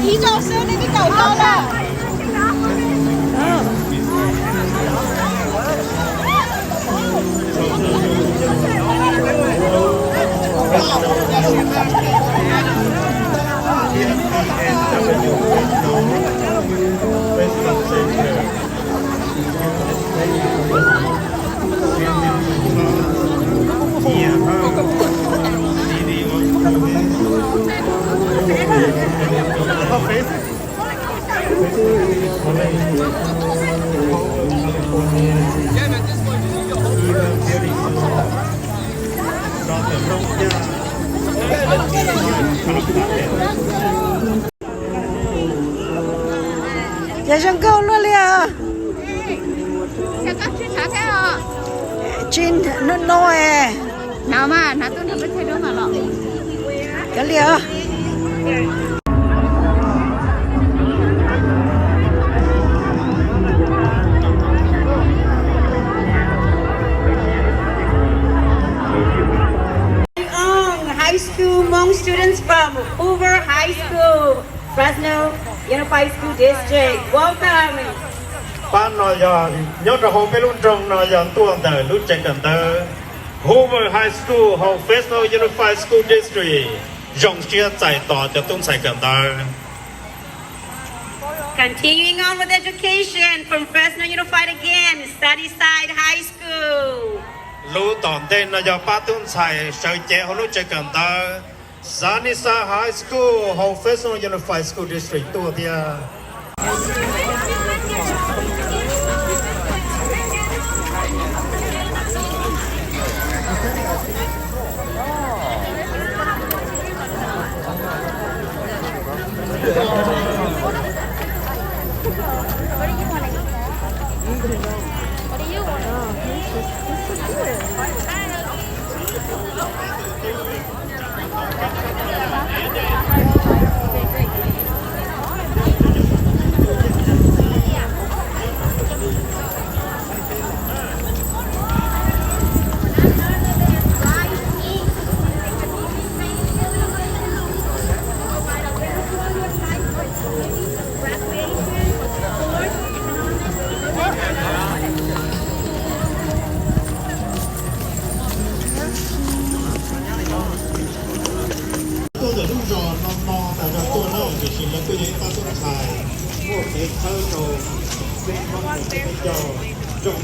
Ý cho sơn đến cái cầu to là giờ sang câu luôn liền Chắc các chuyên khá cái à chín nó nói nào mà nó tôi nó mới thấy đúng mà lọ cái liền High school Hmong students from Hoover High School, Fresno Unified School District. Welcome. Ban nói giờ nhớ ra hôm bên luôn trong nói giờ tuần tới lúc chạy cần tới Hoover High School, Hong Fresno Unified School District, dòng chia chạy tỏ cho tung chạy cần tới. Continuing on with education from Fresno Unified again, Study Side High School. Lũ tòn tên là giờ ba tung chạy sợi chế hôm lúc chạy cần tới Sanisa High School, Hong Fresno Unified School District tua tia. Tôi đã lúc rồi nó tại ra tôi nó chỉ xin là tôi những ta tôi xài mua cái thơ rồi bên con cái trò trồng